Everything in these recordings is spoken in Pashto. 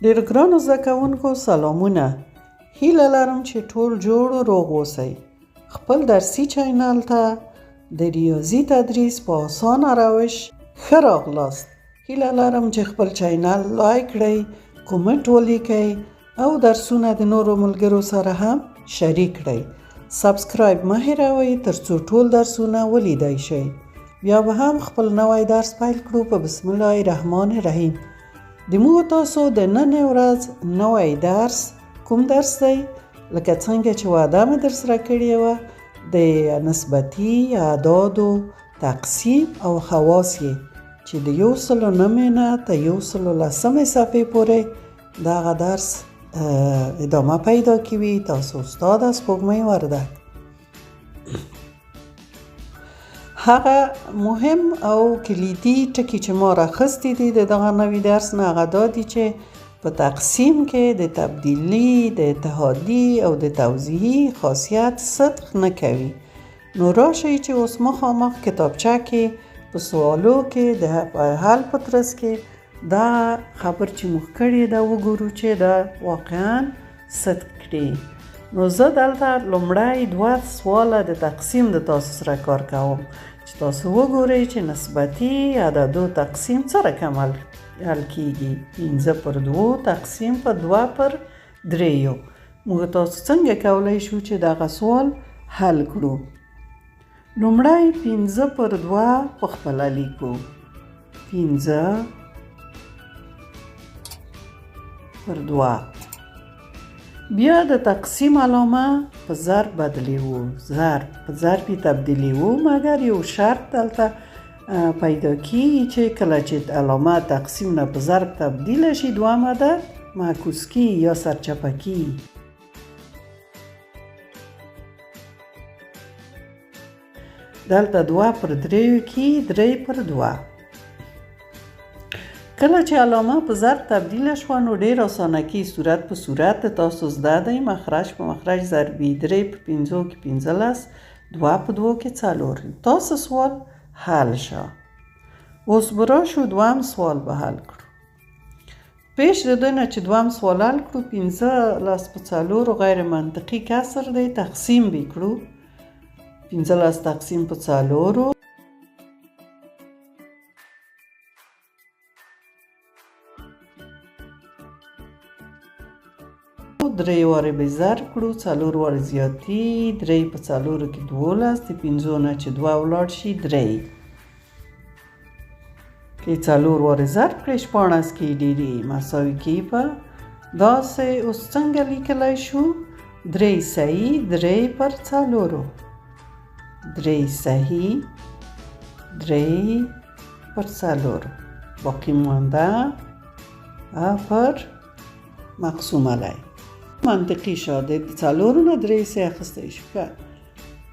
ډېر ګرانو زده کوونکو سلامونه. هیله لرم چې ټول جوړ و روغ اوسئ. خپل درسي چینل ته د ریاضي تدریس په اسانه روش ښه راغلاست. هیله لرم چې خپل چینل لایک کړئ، کومنټ ولیکئ او درسونه د نورو ملګرو سره هم شریک کړئ. سبسکرایب مه هېروئ ترڅو ټول درسونه ولیدای شئ. بیا به هم خپل نوی درس پیل کړو په بسم الله الرحمن الرحیم. د موږ تاسو د نن ورځ نوی درس کوم درس دی؟ لکه څنګه چې وعده مې در سره کړې وه د نسبتي اعدادو تقسیم او خواص یې چې د 109 نه تر 110 صفحې پورې دغه درس ادامه پیدا کوي. تاسو استاد سپوږمۍ وردک. هغه مهم او کلیدي ټکي چې ما راخستی دي د دغه نوي درس نه هغه دا دي چې په تقسیم کې د تبدیلي، د اتحادي او د توضیحي خاصیت صدق نه کوي. نو راشئ چې اوس مخامخ کتابچه کې په سوالو کې د حل په ترڅ کې دا خبر چې موږ کړی دا وګورو چې دا واقعا صدق کړي. نو زه دلته لومړی 2 سواله د تقسیم د تاسو سره کار کوم چې تاسو وګورئ چې نسبتي عددو تقسیم څه رقم حل کیږي. 5/2 تقسیم په 2/3. موږ تاسو څنګه کولی شو چې دغه سوال حل کړو؟ لومړی 5/2 په خپله لیکو. 5/2. بیا د تقسیم علامه په ضرب بدلیو. ضرب په ضربی تبدیلیو، مګر یو شرط دلته پیدا کیږي چې کله چې علامه تقسیم نه په ضرب تبدیل شي دوهم عدد معکوس کی یا سرچپه کی. دلته 2/3 کی 3/2. کله چې علامه په ضرب تبدیل شوه نو ډېر اسانه کی صورت په صورت تاسو زده دی. مخرج په مخرج ضربي 3/5 کې 15، 2/2 کې 4. تاسو سوال حل شه. اوس به راشو دوهم سوال به حل کړو. پیش د دوی نه چې دوهم سوال حل کړو 15/4 غیر منطقي کسر دی. تقسیم به کړو. 15 تقسیم په 4 3 واره به ضرب کړو. 4 واره زیاتی 3/4 کې 12. د 15 نه چې 2 ولاړ شي 3 کې 4 واره ضرب کړئ 14 کې ډیری مساوي کې په داسې. اوس څنګه لیکلی شو؟ 3 صحیح 3/4. 3 صحیح 3/4 باقی مانده پر مقسوم علیه. منطقی شده 4 نه 3 سه اخسته شو.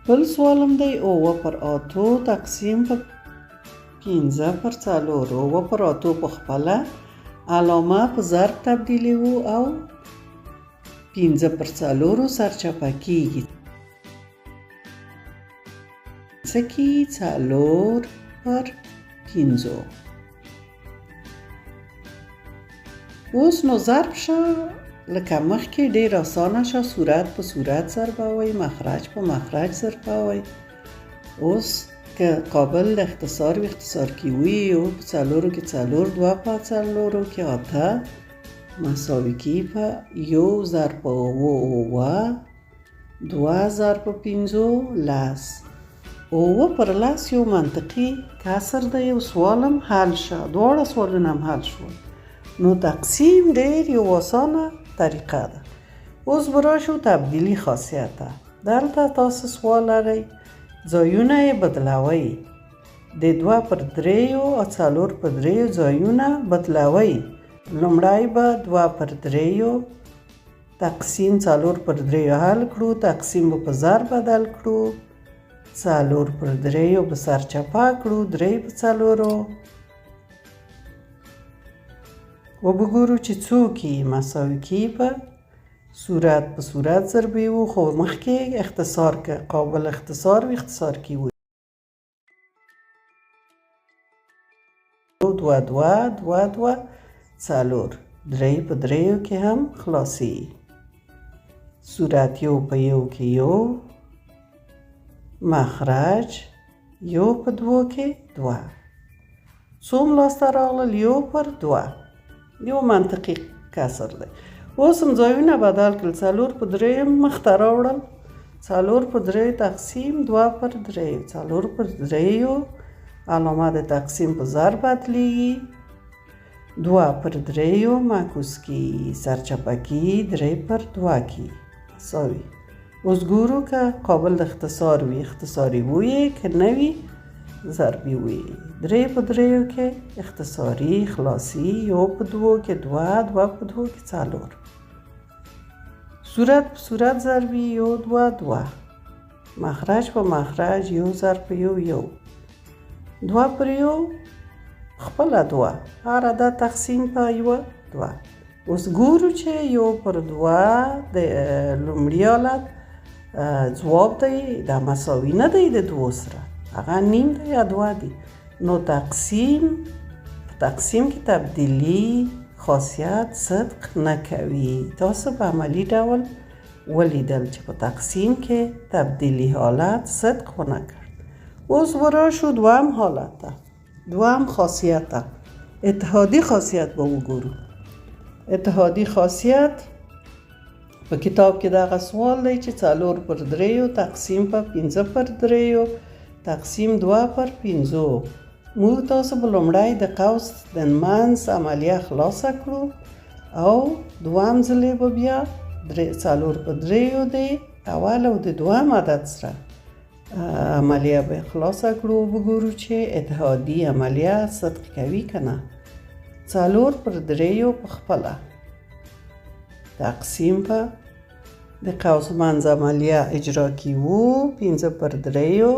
بل سوالم دی 9/8 تقسیم په 15/4. 9/8 په خپله علامه په ضرب تبدیلی و او 15/4 سرچپه کیږي. سکی 4/5. اوس نو ضرب شه لکه مخکې ډېر اسانه شه. صورت په صورت ضربوئ، مخرج په مخرج ضربوئ. اوس که قابل اختصار و اختصار کی وی او په 4 کې 4 2/4 کې 8 مساوي کی په 1 ضرب په 9 2 ضرب په 15 9 پر لاس یو منطقي کسر دی. یو سوالم حل شه. دواړه سوالونه هم حل شول. نو تقسیم ډېر یو اسانه طریقه ده. اوس به راشو تبدیلي خاصیت ته. دلته تاسو سوال لرئ ځایونه یې بدلوئ. د 2/3 او 4/3 ځایونه بدلوئ. لومړی به 2/3 تقسیم 4/3 حل کړو. تقسیم به په ضرب بدل کړو. 4/3 به سرچپه کړو 3/4 و بګورو چې څوکې مساوي کی په صورت په صورت ضربې و. خو مخکې اختصار که قابل اختصار و اختصار کی و 2 2 2 2 4 درې په دریو کې هم خلاصي. صورت یو په یو کې یو، مخرج یو په دوو کې دوه. څوم لاسته راغلل؟ یو پر دوه. یو منطقي کسر دی. اوس هم ځایونه بدل کړل. څلور په دریو مخته راوړل. څلور په دریو تقسیم دوه پر دریو. څلور پر دریو علامه د تقسیم په ضرب بدلیږي. دوه پر دریو معکوس کی، سرچپه کی، درې پر دوه کی مساوي. اوس ګورو که قابل د اختصار وي اختصاري وي، که نه وي ضربي وي. درې په دریو کې اختصاري خلاصي، یو په دوو کې دوه، دوه په دوو کې څلور. صورت په صورت ضربي یو دوه دوه. مخرج په مخرج یو ضرب په یو یو. دوه پر یو خپله دوه. هر عدد تقسیم په یوه دوه. اوس ګورو چې یو پر دوه د لومړي حالت ځواب دی، دا مساوي نه دی د دوو سره، هغه نیم دی یا دوه دی. نو تقسیم په تقسیم کې تبدیلي خاصیت صدق نه کوي. تاسو په عملي ډول ولیدل چې په تقسیم کې تبدیلي حالت صدق ونه کرد. اوس وراشو دوهم حالت ته، دوهم خاصیت ته. اتحادی خاصیت به وګورو. اتحادی خاصیت په کتاب کې دغه سوال دی چې څلور پر دریو تقسیم په پنځه پر دریو تقسیم دوه پر پنځو. موږ تاسو به لومړی د قوس د منځ عملیه خلاصه کړو او دوهم ځلې به بیا څلور په دریو دی اول او د دوهم عدد سره عملیه به خلاصه کړو. وګورو چې اتحادی عملیه صدق کوي که نه. څلور پر دریو په خپله تقسیم په د قوس منځ عملیه اجرا کیو. پنځه پر دریو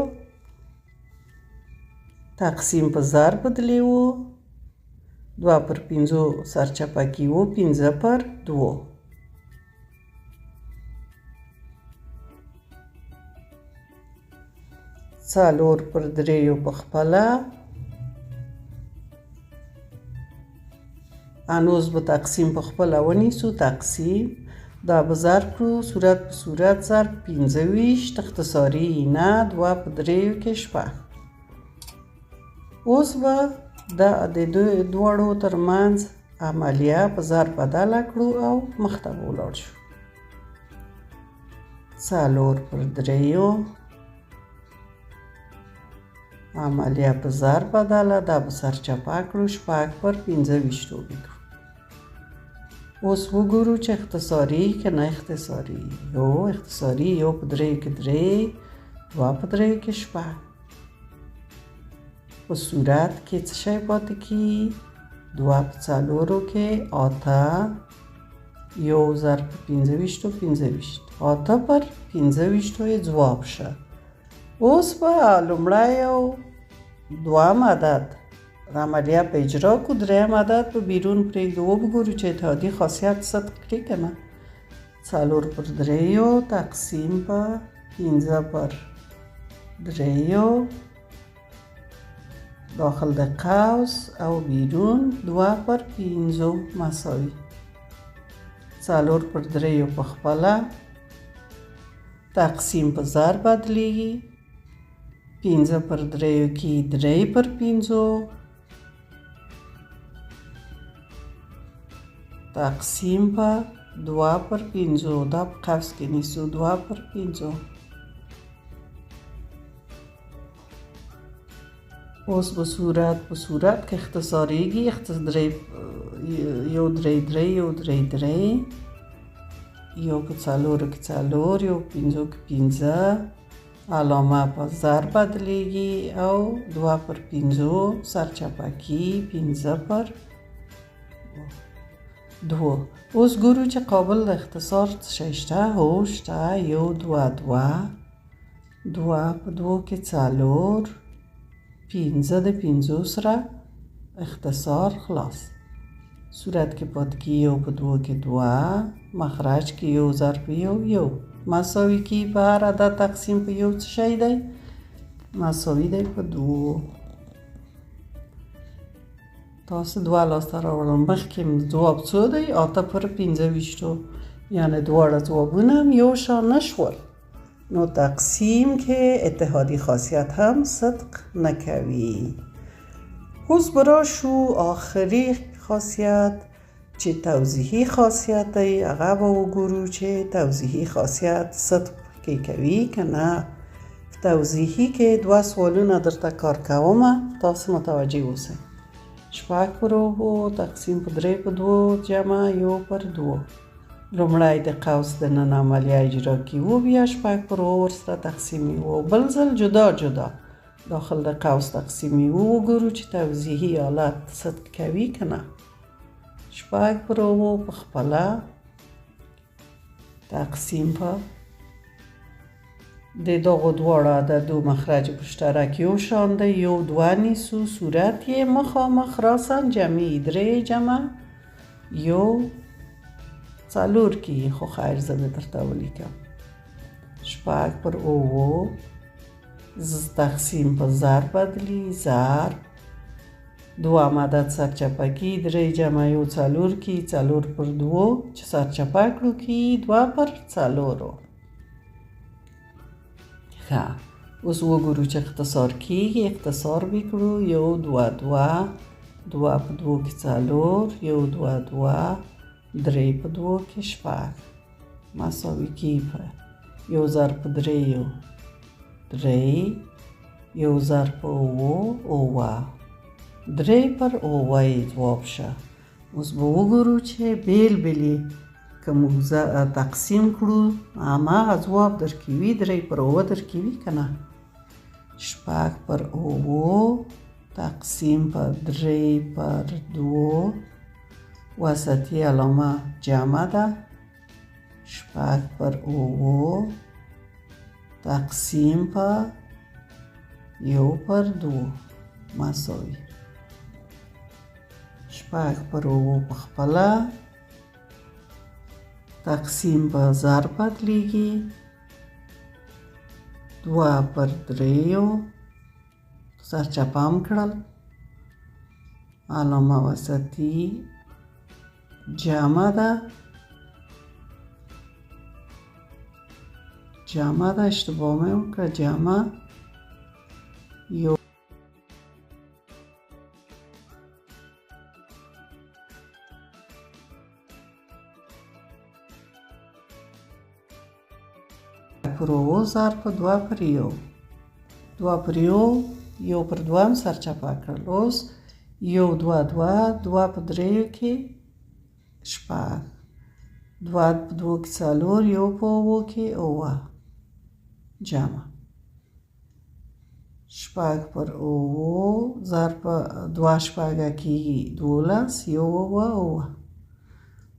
تقسیم په ضرب بدلیو. دوه پر پنځو سرچپه کیو. پنځه پر دوو. څلور پر دریو په خپله هنوز به تقسیم په خپله ونیسو. تقسیم دا به ضرب کړو. صورت په صورت ضرب 25 اختصاري نه. دوه په دریو کې شپږ. اوس به د دواړو ترمنځ عملیه په ضرب بدله کړو او مخته به ولاړ شو. څلور پر دریو عملیه په ضرب بدله، دا به سرچپه کړو. شپږ پر 25 وکړو. اوس وګورو چې اختصاري که نه اختصاري. یو اختصاري، یو په دریو کې درې، دوه په دریو کې شپږ. په صورت کې څه شی پاتې کي؟ دوه په څلورو کې اته، یو ضرب په 25 25. اته پر 25 یې ځواب شه. اوس به لومړی او دوهم عدد عملیه په اجرا کو. دریم عدد په بیرون پرېږدو. وګورو چې اتحادی خاصیت صدق کړي که نه. څلور پر دریو تقسیم په پنځه پر دریو داخل د قوس او بیرون دوه پر پنځو مساوي. څلور پر دریو په خپله تقسیم په ضرب بدلیږي. پنځه پر دریو کې درې پر پنځو تقسیم په دوه پر پنځو. دا په قوس کې نیسو. دوه پر پنځو. اوس به صورت په صورت کې اختصاریږي. یو درې درې، یو درې درې، یو په څلورو کې څلور، یو پنځو کې پنځه. علامه په ضرب بدلیږي او دوه پر پنځو سرچپه کی. پنځه پر دو. اوس ګورو چې قابل د اختصار څه شته. هو شته. یو دوه دوه، دوه په دوو کې څلور، پنځه د پنځو سره اختصار خلاص. صورت کې پاتې کي یو په دوو کې دوه. مخرج کې یو ضرب یو یو مساوي کی. په هر عدد تقسیم په یو څه شی دی؟ مساوي دی په دوو. تاسو 2 لاسته راوړل. مخکې ځواب څو دی؟ 8/25. یعنی دواړه ځوابونه هم یو شان نشول. نو تقسیم که اتحادی خاصیت هم صدق نکوي. اوس براشو آخری خاصیت چې توضیحی خاصیت دی. هغه به وګورو چې توضیحی خاصیت صدق کې کوي که نه. توضیحی که 2 سوالونه درته کار کوم، تاسو متوجه اوسئ. 6/2 تقسیم په 3/2 جمع 1/2. لومړی د قوس د نن عملیه اجرا کیو، بیا 6/2 ورسره تقسیمیو، بل ځل جدا جدا داخل د قوس تقسیمیو. وګورو چې توضیحی حالت صدق کوي که نه. 6/2 په خپله تقسیم په د دغو دواړو عددو مخرج مشترک یو شان دی. 1 2 نیسو، صورت یې مخامخ راسن جمعی 3 جمع 1 4 کی. خو خیر زه به درته ولیکم. 6/2 تقسیم په ضرب بدلی. ضرب 2 عدد سرچپه کی 3 جمع 1 4 کی. 4/2 چې سرچپه کړو کی 2/4. ښه، اوس وګورو چې اختصار کیږي. اختصار بکړو 1 2 2 2/2 کې 4 1 2 2 3/2 کې 6 مساوي کی په 1 ضرب 3 3 1 ضرب 9 3/9 جواب شه. اوس به وګورو چې بیل بیلی که موږ تقسیم کړو هماغه ځواب درکوي. 3/9 درکوي که نه. 6/9 تقسیم په 3/2 وسطی علامه جمع ده. 6/9 تقسیم په 1/2 مساوي. 6/9 په خپله تقسیم په ضرب بدلیږي. 2/3 سرچپه هم کړل. علامه وسطی جمع ده. اشتباه مې وکړه. جمع 1 ضرب 2/1 2/1 1/2 هم سرچپه کړل. اوس 1 2 2 2/3 کې 6 2/2 کې 4 1/2 کې 9 جمع 6/9 ضرب 2 شپږه کېږي 12 1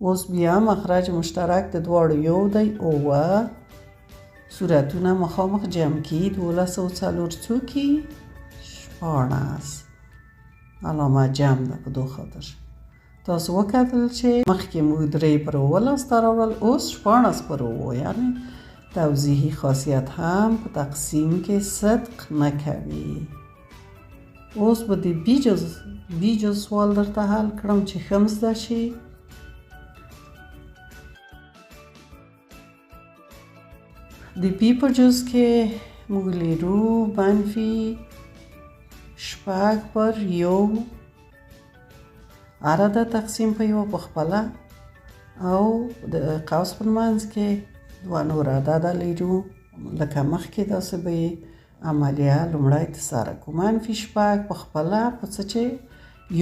اوس بیا مخرج مشترک د دواړو یو دی 9 صورتونه مخامخ جمع کی 12 او 4 څو کی 14 علامه جمع ده په 2 خاطر. تاسو وکتل چې مخکې موږ 3/9 لاسته راوړل، اوس 14/9. یعنی توضیحی خاصیت هم په تقسیم کې صدق نکوي. اوس به د بیجز سوال درته حل کړم چې ښه مزده شي. د پی په جز کې موږ لرو -6/1 هر عدد تقسیم په 1 په خپله، او د قوس په منځ کې 2 نور عدد لرو لکه مخکې داسې به عملیه لومړی ترسره کړو. -6 په خپله په څه چې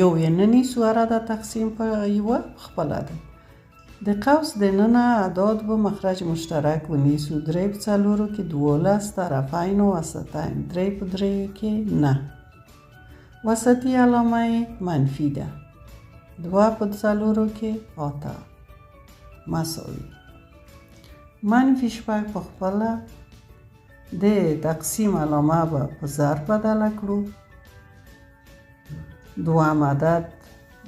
یو یې نه نیسو، هر عدد تقسیم په 1 په خپله دی. د قوس دننه اعداد به مخرج مشترک ونیسو. 3/4 کې 12 طرفین و وسطین. 3/3 کې 9 وسطی علامه منفی ده. 2/4 کې 8 مساوي. -6 په خپله د تقسیم علامه به په ضرب بدله کړو. دوام عدد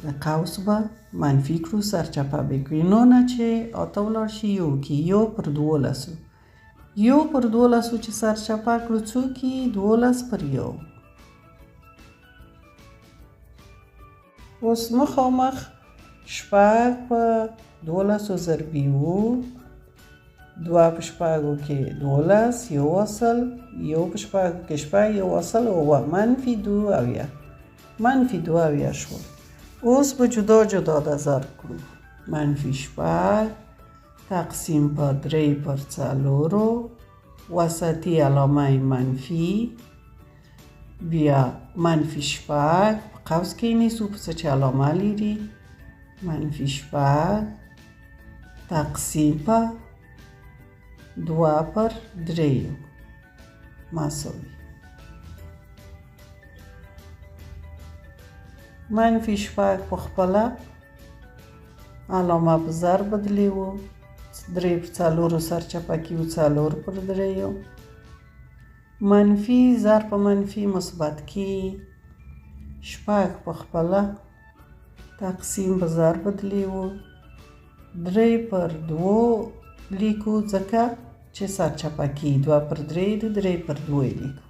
د قوس به منفی کړو، سرچپه بکړو. نو نه چې 8 ولاړ شي 1 کې 1/12 1/12 چې سرچپه کړو څو کې 12/1. اوس مخامخ شپږ په 12 ضربي 7 2 په شپږو کې 12 1 اصل 1 په شپږو کې شپږ 1 اصل اوه منفي 2 اویا منفي 2 اویا شول. اوس به جدا جدا د ضرب کړو. منفي شپږ تقسیم په 3 پر 4 وسطي علامه منفي بیا منفي شپږ په قوس کې نیسو په څه چې علامه لري منفي شپږ تقسیم په 2 پر 3 مساوي منفي شپږ په خپله علامه په ضرب بدلی و 3 پر 4 سرچپه کیو 4 پر 3 منفي ضرب په منفي مثبت کی شپږ په خپله تقسیم په ضرب بدلی و 3 پر 2 لیکو ځکه چې سرچپه کی 2 پر 3 د 3 پر 2 لیکو.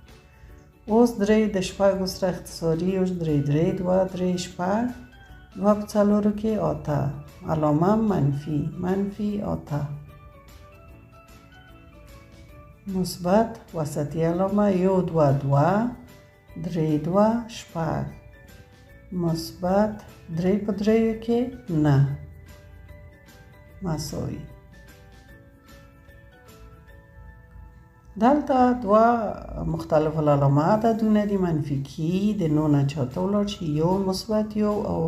اوس 3 د شپږو سره اختصاري اوس 3 3 2 3 شپږ 2 په 4 کې 8 علامه منفي منفي 8 مثبت وسطي علامه 1 2 2 3 2 شپږ مثبت 3 په 3 کې 9 مساوي. دلته دوه مختلف علامه عددونه دي منفي کی د 9 نه چاته ولاړ شي یو مثبت یو او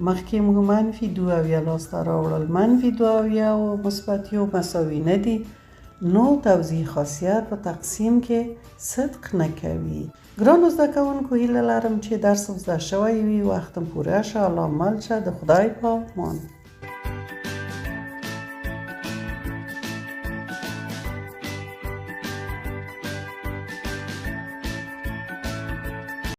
مخکې موږ منفي 2 اویا لاسته راوړل منفي 2 اویا او مثبت یو مساوي نه دي نو توضیح خاصیت په تقسیم کې صدق نه کوي. ګرانو زده کوونکو هیله لرم چې درس زده شوی وي وختم پوره شه الله مل شه د خدای په امان.